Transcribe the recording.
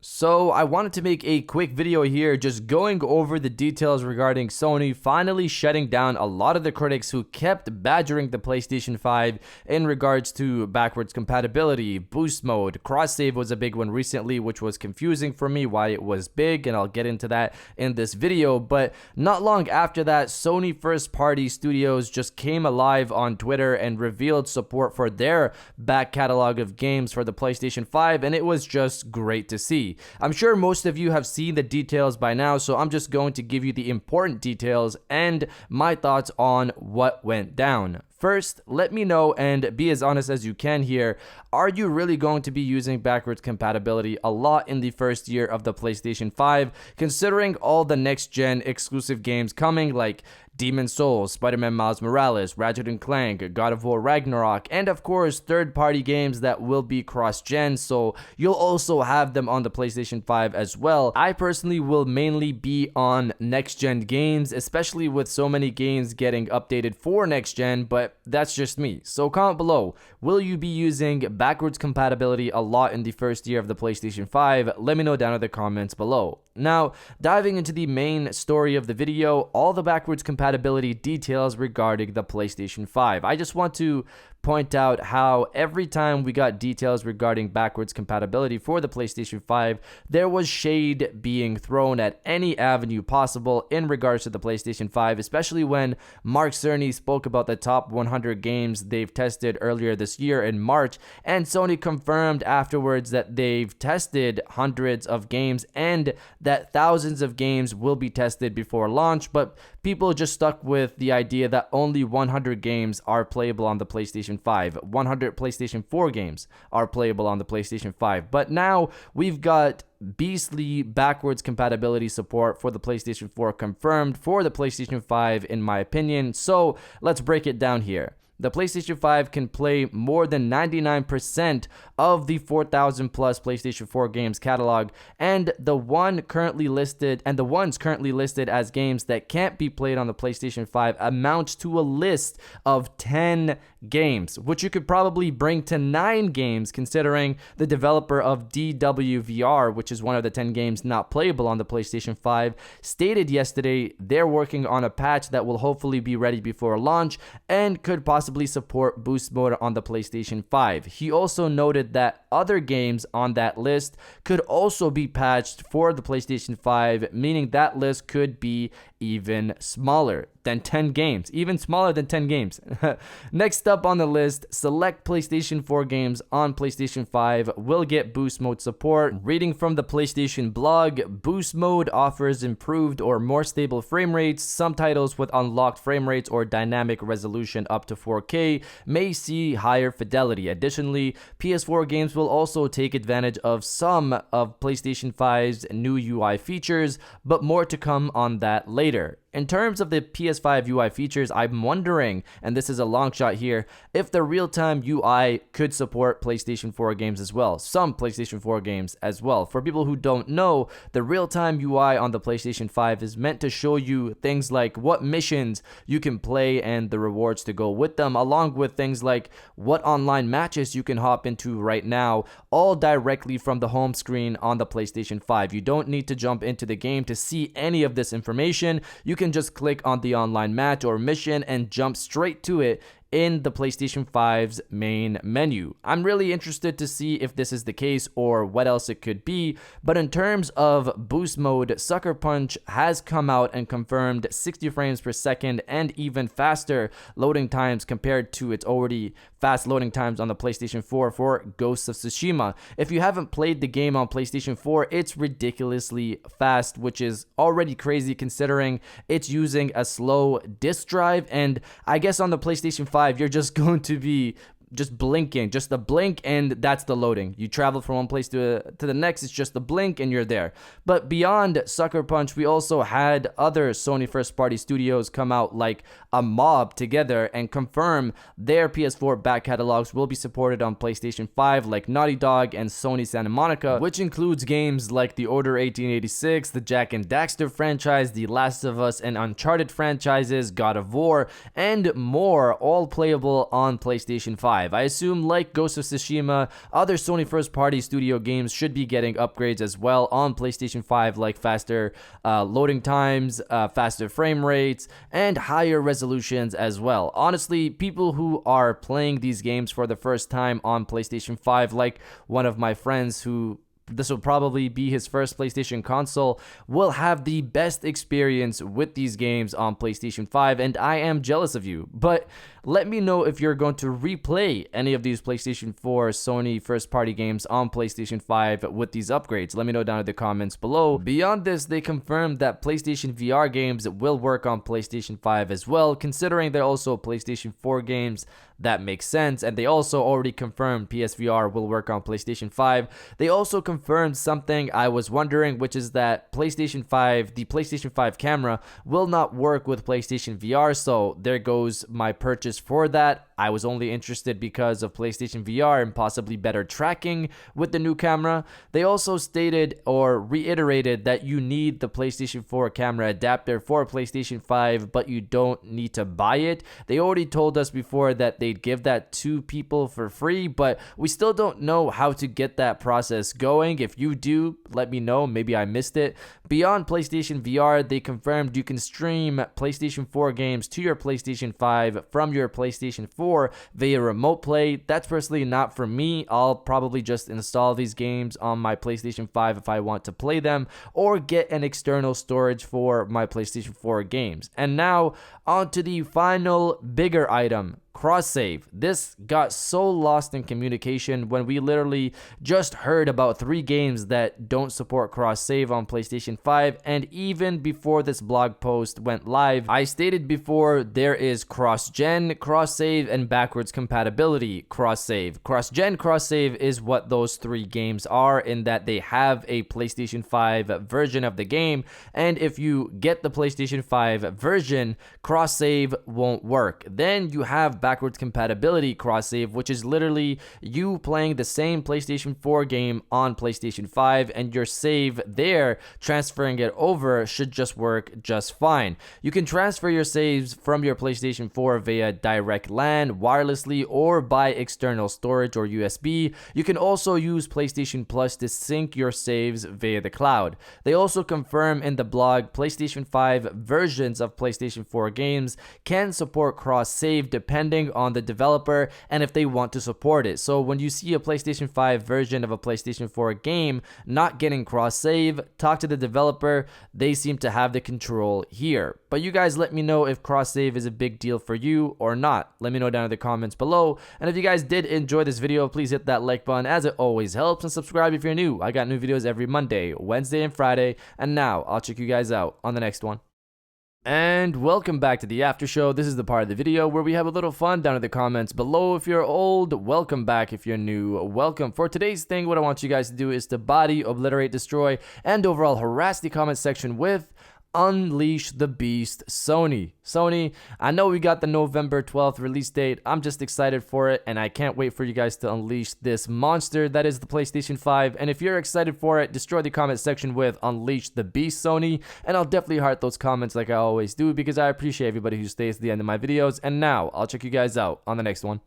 So I wanted to make a quick video here just going over the details regarding Sony finally shutting down a lot of the critics who kept badgering the PlayStation 5 in regards to backwards compatibility, boost mode. Cross save was a big one recently, which was confusing for me why it was big, and I'll get into that in this video. But not long after that, Sony first party studios just came alive on Twitter and revealed support for their back catalog of games for the PlayStation 5, and it was just great to see. I'm sure most of you have seen the details by now, so I'm just going to give you the important details and my thoughts on what went down. First, let me know and be as honest as you can here. Are you really going to be using backwards compatibility a lot in the first year of the PlayStation 5, considering all the next-gen exclusive games coming like Demon's Souls, Spider-Man Miles Morales, Ratchet & Clank, God of War Ragnarok, and of course third-party games that will be cross-gen, so you'll also have them on the PlayStation 5 as well. I personally will mainly be on next-gen games, especially with so many games getting updated for next-gen, but that's just me. So comment below, will you be using backwards compatibility a lot in the first year of the PlayStation 5? Let me know down in the comments below. Now, diving into the main story of the video, all the backwards compatibility details regarding the PlayStation 5. I just want to point out how every time we got details regarding backwards compatibility for the PlayStation 5, there was shade being thrown at any avenue possible in regards to the PlayStation 5, especially when Mark Cerny spoke about the top 100 games they've tested earlier this year in March, and Sony confirmed afterwards that they've tested hundreds of games and that thousands of games will be tested before launch, but people just stuck with the idea that only 100 games are playable on the PlayStation 5. 100 PlayStation 4 games are playable on the PlayStation 5. But now we've got beastly backwards compatibility support for the PlayStation 4 confirmed for the PlayStation 5 in my opinion. So let's break it down here. The PlayStation 5 can play more than 99% of the 4,000 plus PlayStation 4 games catalog, and the ones currently listed as games that can't be played on the PlayStation 5 amounts to a list of 10 games, which you could probably bring to 9 games considering the developer of DWVR, which is one of the 10 games not playable on the PlayStation 5, stated yesterday they're working on a patch that will hopefully be ready before launch and could possibly support boost mode on the PlayStation 5. He also noted that other games on that list could also be patched for the PlayStation 5, meaning that list could be even smaller than 10 games, even smaller than 10 games. Next up on the list, select PlayStation 4 games on PlayStation 5 will get boost mode support. Reading from the PlayStation blog, boost mode offers improved or more stable frame rates. Some titles with unlocked frame rates or dynamic resolution up to 4K may see higher fidelity. Additionally, PS4 games will also take advantage of some of PlayStation 5's new UI features, but more to come on that later. In terms of the PS5 UI features, I'm wondering, and this is a long shot here, if the real-time UI could support PlayStation 4 games as well. Some PlayStation 4 games as well. For people who don't know, the real-time UI on the PlayStation 5 is meant to show you things like what missions you can play and the rewards to go with them, along with things like what online matches you can hop into right now, all directly from the home screen on the PlayStation 5. You don't need to jump into the game to see any of this information. You can just click on the online match or mission and jump straight to it in the PlayStation 5's main menu. I'm really interested to see if this is the case or what else it could be, but in terms of boost mode, Sucker Punch has come out and confirmed 60 frames per second and even faster loading times compared to its already fast loading times on the PlayStation 4 for Ghosts of Tsushima. If you haven't played the game on PlayStation 4, it's ridiculously fast, which is already crazy considering it's using a slow disk drive, and I guess on the PlayStation 5 you're just going to be just blinking, just a blink, and that's the loading. You travel from one place to the next, it's just a blink and you're there. But beyond Sucker Punch, we also had other Sony first party studios come out like a mob together and confirm their PS4 back catalogs will be supported on PlayStation 5, like Naughty Dog and Sony Santa Monica, which includes games like the Order 1886, the Jak and Daxter franchise, the Last of Us and Uncharted franchises, God of War, and more, all playable on PlayStation 5. 5. I assume, like Ghost of Tsushima, other Sony first-party studio games should be getting upgrades as well on PlayStation 5, like faster loading times, faster frame rates, and higher resolutions as well. Honestly, people who are playing these games for the first time on PlayStation 5, like one of my friends who this will probably be his first PlayStation console, will have the best experience with these games on PlayStation 5, and I am jealous of you. But let me know if you're going to replay any of these PlayStation 4 Sony first-party games on PlayStation 5 with these upgrades. Let me know down in the comments below. Beyond this, they confirmed that PlayStation VR games will work on PlayStation 5 as well, considering they're also PlayStation 4 games. That makes sense. And they also already confirmed PSVR will work on PlayStation 5. They also confirmed something I was wondering, which is that the PlayStation 5 camera will not work with PlayStation VR. So there goes my purchase for that. I was only interested because of PlayStation VR and possibly better tracking with the new camera. They also stated or reiterated that you need the PlayStation 4 camera adapter for PlayStation 5, but you don't need to buy it. They already told us before that they'd give that to people for free, but we still don't know how to get that process going. If you do, let me know. Maybe I missed it. Beyond PlayStation VR, they confirmed you can stream PlayStation 4 games to your PlayStation 5 from your PlayStation 4 via remote play. That's personally not for me. I'll probably just install these games on my PlayStation 5 if I want to play them, or get an external storage for my PlayStation 4 games. And now on to the final bigger item, cross-save. This got so lost in communication when we literally just heard about 3 games that don't support cross-save on PlayStation 5, and even before this blog post went live, I stated before there is cross-gen cross-save and backwards compatibility cross-save. Cross-gen cross-save is what those 3 games are, in that they have a PlayStation 5 version of the game, and if you get the PlayStation 5 version, cross-save won't work. Then you have backwards compatibility cross-save, which is literally you playing the same PlayStation 4 game on PlayStation 5, and your save there, transferring it over, should just work just fine. You can transfer your saves from your PlayStation 4 via direct LAN, wirelessly, or by external storage or USB. You can also use PlayStation Plus to sync your saves via the cloud. They also confirm in the blog PlayStation 5 versions of PlayStation 4 games can support cross-save depending on the developer and if they want to support it. So when you see a PlayStation 5 version of a PlayStation 4 game not getting cross-save, talk to the developer. They seem to have the control here. But you guys let me know if cross-save is a big deal for you or not. Let me know down in the comments below. And if you guys did enjoy this video, please hit that like button, as it always helps, and subscribe if you're new. I got new videos every Monday, Wednesday, and Friday. And now I'll check you guys out on the next one. And welcome back to the after show. This is the part of the video where we have a little fun down in the comments below. If you're old, welcome back. If you're new, welcome. For today's thing, what I want you guys to do is to body, obliterate, destroy, and overall harass the comment section with Unleash the Beast, Sony. Sony, I know we got the November 12th release date. I'm just excited for it, and I can't wait for you guys to unleash this monster that is the PlayStation 5. And if you're excited for it, destroy the comment section with Unleash the Beast, Sony, and I'll definitely heart those comments like I always do, because I appreciate everybody who stays to the end of my videos. And now I'll check you guys out on the next one.